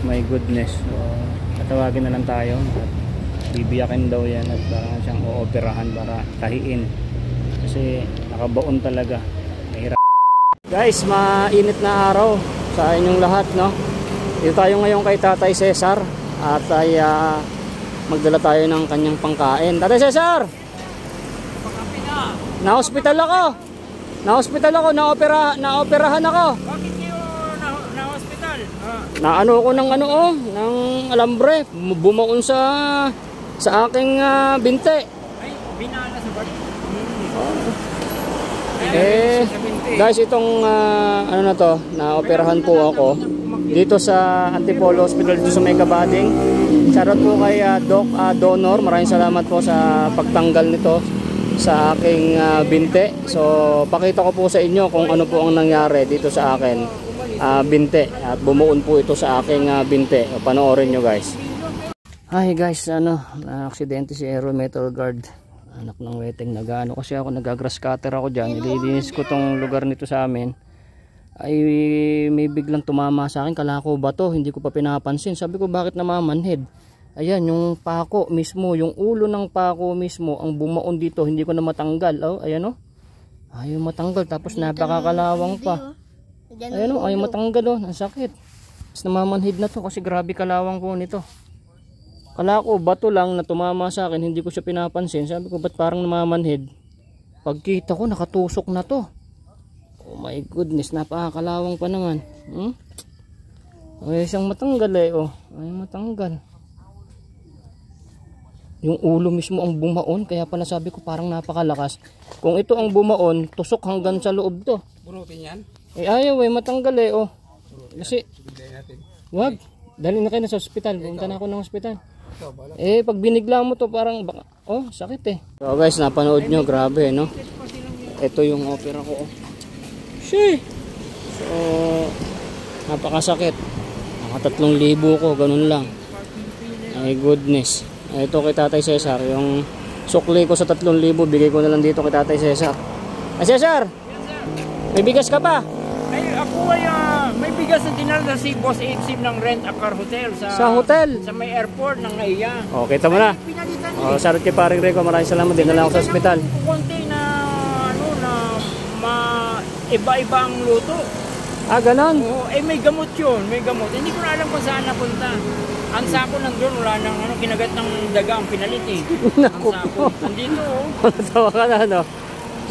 My goodness. So, tatawagin na lang tayo at bibiyakin daw yan at parang siyang ooperahan para tahiin. Kasi nakabaon talaga. Mahirap. Guys, mainit na araw sa inyong lahat, no? Dito tayo ngayon kay Tatay Cesar at ay magdala tayo ng kanyang pangkain. Tatay Cesar! Na-hospital ako. Na-operahan ako. Bakit kayo na-hospital? Naano ko ng ng alambre, bumaon sa aking binte. Ay, binala sa balik. Guys, itong na to, na-operahan po ako dito sa Antipolo Hospital dito sa Mega Bading. Shoutout po kay Doc Donor. Maraming salamat po sa pagtanggal nito sa aking binte. So, pakita ko po sa inyo kung ano po ang nangyari dito sa akin binte. At bumuon po ito sa aking binte. Panoorin nyo guys. Hi guys, na-aksidente si Aero Metal Guard. Anak ng weteng, nag-ano kasi ako, nag-grass cutter ako dyan. Nililinis ko tong lugar nito sa amin. Ay may biglang tumama sa akin. Kala ko ba to? Hindi ko pa pinapansin. Sabi ko bakit namamanhid? Ayan, yung pako mismo, yung ulo ng pako mismo ang bumaon dito, hindi ko na matanggal. Oh, ayan oh. Ayaw matanggal, tapos napakakalawang pa. Ayan oh, ayaw matanggal oh, ang sakit. Tapos namamanhid na to kasi grabe kalawang ko nito. Kala ko bato lang na tumama sa akin, hindi ko siya pinapansin. Sabi ko ba't parang namamanhid? Pagkita ko nakatusok na to. Oh my goodness, napakakalawang pa naman. Ay siyang matanggal eh oh. Ay matanggal. Yung ulo mismo ang bumaon, kaya pala sabi ko parang napakalakas. Kung ito ang bumaon, tusok hanggang sa loob to. Bunutin yan? Eh ayaw eh, matanggal eh oh. Kasi, wag, dali na kayo na sa ospital. Punta na ako ng ospital. Eh pag binigla mo to parang baka, oh sakit eh. So guys, napanood nyo, grabe no. Ito yung opera ko oh. Shee! So, napakasakit. Naka 3,000 ko, ganun lang. My goodness. Ito kay Tatay Cesar, yung sukli ko sa 3,000, bigay ko na lang dito kay Tatay Cesar. Ay Cesar! May bigas ka pa? Ay, ako ay may bigas na dinala si Boss Exim ng Rent a Car Hotel sa hotel? Sa may airport ng Naiya. Oh, kita mo na. Oh, shoutout kay Paring Rico, maraming salamat din na lang ako sa ospital. Konti na iba-iba ang luto. Ah, ganon? Oo, eh may gamot yun, may gamot. Hindi ko na alam kung saan napunta. Ang sako nandun, wala nang kinagat ng daga ang pinalit eh. Ang sako, nandito oh. Tawa ka na no?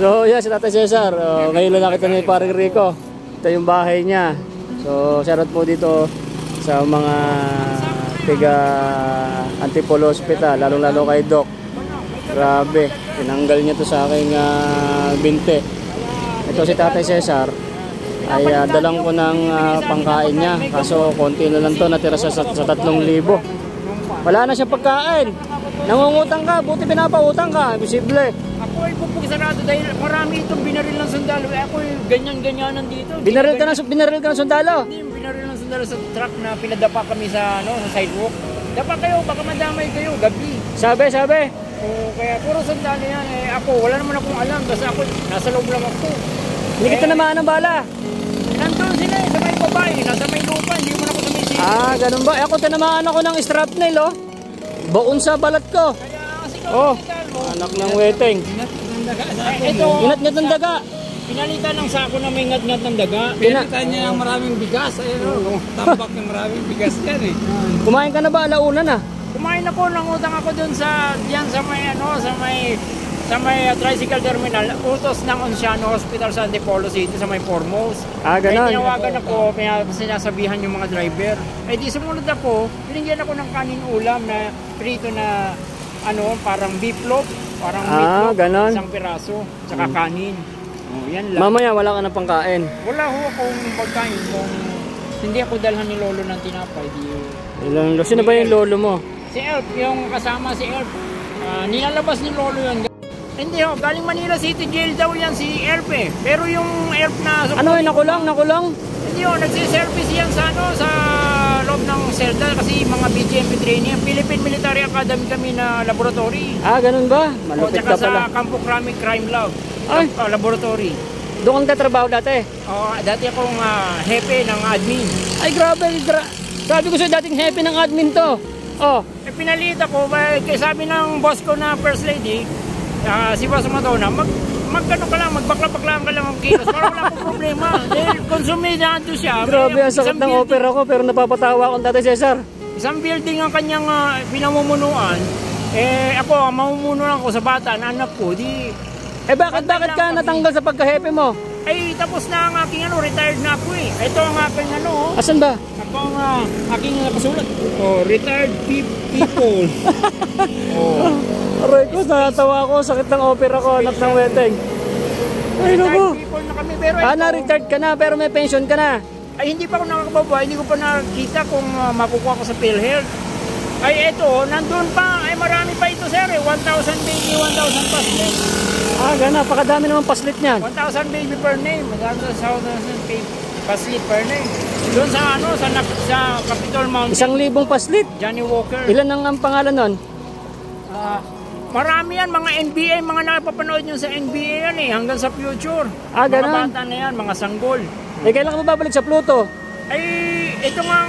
So yeah, si Tatay Cesar, ngayon lang nakita ni Paring Rico. Ito yung bahay niya. So shoutout po dito sa mga tiga Antipolo Hospital, lalong-lalo kay Doc. Grabe, tinanggal niya to sa aking binte. Ito si Tatay Cesar ay dalang ko ng pangkain niya, kaso konti na lang to, natira sa 3,000. Wala na siya pagkain. Nangungutang ka, buti pinapautang ka, imposible. Ako ay pupugsarado dahil marami itong binaril ng sundalo. Ako ay ganyan-ganyanan dito. Binaril ka ng sundalo? Hindi, binaril ng sundalo sa truck na pinadapa kami sa sidewalk. Dapa kayo, baka madamay kayo, gabi. Sabi. O, kaya puro sundalo yan. Eh, ako, wala naman akong alam kasi ako, nasa loob lang ako. Hindi kita naman ng bala. Nandun sila sa may babae, nasa may lupa, hindi mo na ako sa may sili. Ah, ganun ba? Ako tinamaan ako ng strapnail oh. Baon sa balat ko. Kaya kasi Oh, anak ng weteng. Ito, Ingat-ngat ng daga. pinalitan ng sako na may ngat-ngat ng daga. Pinalitan niya ng maraming bigas. Ayun, tambak ng maraming bigas yan eh. Kumain ka na ba? Alauna na. Kumain ako, nangutang ako dun sa may tricycle terminal, utos ng Onciano Hospital sa Antipolo City sa may Foremost. Ah, ganon. Kaya tinawagan ako, sinasabihan yung mga driver. Eh di sumunod ako, binigyan ako ng kanin ulam na prito na parang beef loaf, parang meatloaf, ganon. isang piraso, tsaka kanin. Oh, yan lang. Mamaya wala ka na pangkain. Wala ho akong pagkain kung hindi ako dalhan ni Lolo ng tinapay. Sino ba yung lolo mo? Si Elf, yung kasama si Elf. Nilalabas ni Lolo yun. Hindi ho, galing Manila City Jail daw yan si Elf eh. Pero yung Elf na... Ano eh, nakulong? Hindi ho, nagsiservice yan sa loob ng selda kasi mga BGMP training. Philippine Military Academy kami na laboratory. Ah, ganun ba? Malupit ka pala. Sa Campo Crime Lab. Laboratory. Doon ka trabaho dati? Dati akong hepe ng admin. Ay, grabe. Sabi ko sa'yo, dating hepe ng admin to. Oh, Eh, pinalit ako, kaya sabi ng boss ko na first lady, si Boss Madonna, magkano ka lang, magbakla-baklaan ka lang ang kilos para wala akong problema. Dahil konsumidaan to siya. grabe ang sakit ng opera ko pero napapatawa akong Tatay Cesar. Isang building ang kanyang pinamumunuan. Eh ako, mamumuno lang ako sa bata na anak ko. Eh bakit ka natanggal sa pagkahepe mo? Ay tapos na ang aking retired na ako eh. Ito ang aking Asan ba? ako ang aking nakasulat. Oh, retired people. Oh. Aray ko, natawa ako. Sakit ng opera ko, anak ng weteng. Ay, naku. Retired people na kami pero Na-retired ka na pero may pension ka na. ay hindi pa ako nakakababa, hindi ko pa nakita kung makukuha ko sa PhilHealth. Ay eto, nandun pa, ay marami pa ito sir, 1,000 baby, 1,000 paslit. Gana, pakadami naman paslit niyan. 1,000 baby per name, 1,000 baby paslit per name. Doon sa sa Capitol Mountain, 1,000 paslit. Johnny Walker. Ilan ang pangalan nun? Marami yan, mga NBA, mga napapanood nyo sa NBA yan eh, hanggang sa future. Mga Ganon. bata na yan, mga sanggol. Kailan ka babalik sa Pluto? Ay, ito nga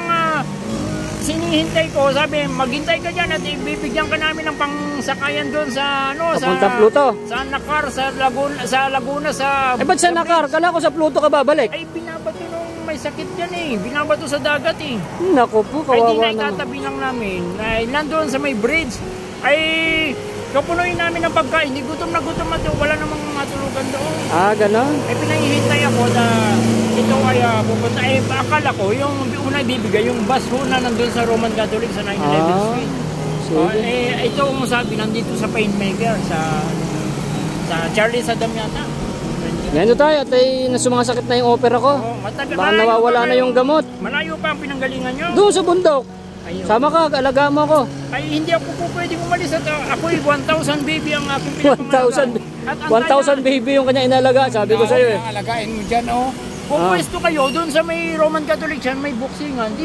sinihintay ko, sabi, maghintay ka dyan at ibibigyan ka namin ng pangsakayan doon sa Papuntang Pluto? Sa Nakar, sa Laguna, sa Ba't sa Nakar? Kala ko sa Pluto ka babalik. ay binabato nung may sakit dyan eh, binabato sa dagat eh. Naku po, Ay di kawawa na naman. itatabi lang namin, ay nandoon sa may bridge, ay kapunuin namin ng pagkain, hindi gutom na doon, wala namang matulugan doon. Ganon? Ay pinahihintay ako na ito ay pupunta. Eh akala ko yung una ibibigay yung bus ho na nandun sa Roman Catholic sa 911 Street. Sige. Ito ang sabi nandito sa Painmaker sa Charlie Saddam yata. Ganito tayo at ay nasumasakit na yung opera ko. Matagal, Baka nawawala na yung gamot. Malayo pa ang pinanggalingan nyo. Doon sa bundok. Ayun. Sama ka, alaga mo ako. Ay hindi ako po pwedeng umalis at ako'y 1,000 baby ang aking 1,000 baby yung kanya inalaga. Sabi ko sa'yo eh. Alagain mo dyan, oh. Kung pwesto kayo doon sa may Roman Catholic dyan, may boxingan.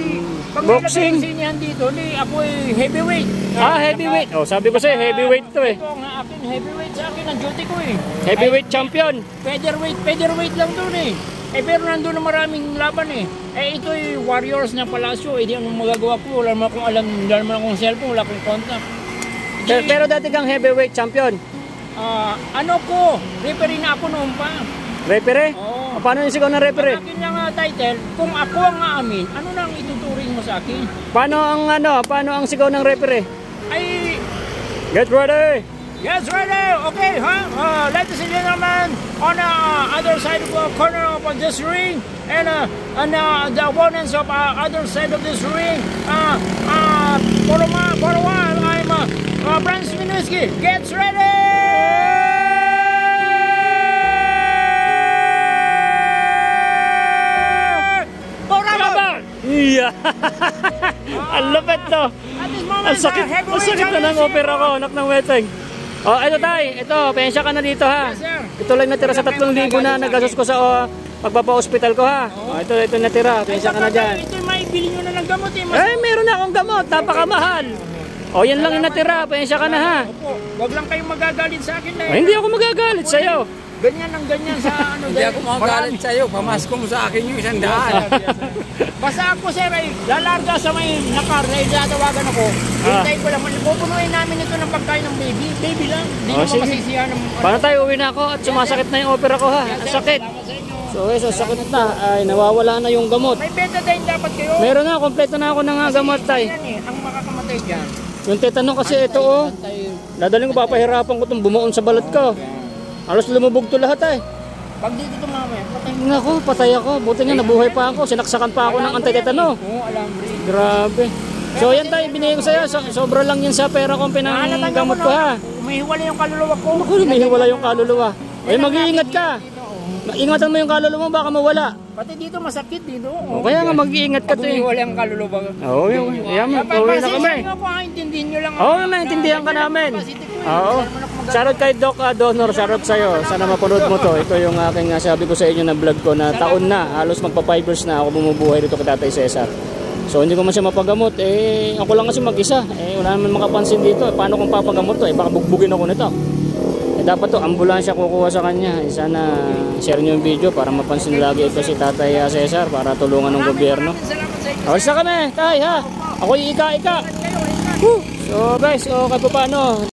Pag may Boxing? sinihan dito, ako'y heavyweight. Heavyweight. Sabi ko sa'yo, heavyweight to eh. Ito ang akin, heavyweight sa akin, ang duty ko eh. Heavyweight champion. Featherweight lang doon eh. Pero nandun na maraming laban eh. Ito'y Warriors na palasyo. Di anong magagawa ko. Wala naman akong alam, wala naman akong cellphone, wala akong contact. Pero dati kang heavyweight champion. Referee na ako noon pa. Referee? Oo. Paano yung sigaw ng referee? Ang akin lang title, kung ako ang aamin, ano na ang ituturing mo sa akin? Paano ang sigaw ng referee? Ay, Get ready! yes, ready! Okay, huh? Ladies and gentlemen, on the other side of the corner of this ring, and the opponents of other side of this ring, for a while, I'm Brent Sminuski. Get ready! Yeah. Ang lupit to. At this moment, Ang sakit na ng opera ko, anak ng weteng. Ito ito, pensya ka na dito ha. Yes, sir. Ito lang natira sa 3,000 na nagastos ko sa pagpapa-hospital ko ha. Ito natira, pensya ka na dyan. Ito may bili nyo na ng gamot eh. Meron na akong gamot, napakamahal. Yan lang yung natira, pensya ka na ha. Opo, wag lang kayong magagalit sa akin eh. Hindi ako magagalit sa'yo. Ganyan ang ganyan sa Hindi ako makagalit sa'yo. Pamasko mo sa akin yung 100. Basta ako sir ay lalarga sa may Nakar na itatawagan ako. Hintay ko lang. Pupunuin namin ito ng pagkain ng baby. Baby lang. Hindi naman sige. masisiyahan ng... Paano tayo, uwi na ako at sumasakit na yung opera ko ha. Ang sakit. So sakit na. Ay, nawawala na yung gamot. May betadine dapat kayo. Meron na, kompleto na ako ng gamot tay. Yan eh, ang makakamatay dyan. Yung tetano kasi ito dadaling ko, papahirapan ko itong bumuon sa balat ko. Halos lumubog to lahat ay. Pag dito tumamay, patay. Ako, patay ako. Buti nga nabuhay pa ako. Sinaksakan pa ako ng antitetano. Oo, alambre. Grabe. So yan tayo, binigay ko sa'yo. Sobra lang yan sa pera kong pinanggamot ko ha. Umihiwala yung kaluluwa ko. Ako, humihiwala yung kaluluwa. Mag-iingat ka. Ingatan mo yung kaluluwa mo, baka mawala. Pati dito masakit dito. Kaya nga mag-iingat ka to eh. Umihiwala yung kaluluwa. Oo, pauwi na kami. Intindihin nyo lang. Oo, naintindihan ka namin. Oo. Shoutout kay Doc Donor, shoutout sa'yo. Sana mapanood mo to. Ito yung aking sabi ko sa inyo na vlog ko na taon na. Halos magpa 5 years na ako bumubuhay dito kay Tatay Cesar. So hindi ko man siya mapagamot. Ako lang kasi mag-isa. Wala naman makapansin dito. Paano kung papagamot to? Baka bugbugin ako nito. Dapat to, ambulansya kukuha sa kanya. Sana share nyo yung video para mapansin lagi ito si Tatay Cesar para tulungan ng gobyerno. Salamat sa inyo. Alis na kami, tay ha. Ako yung ika-ika. So guys, so kahit pa paano.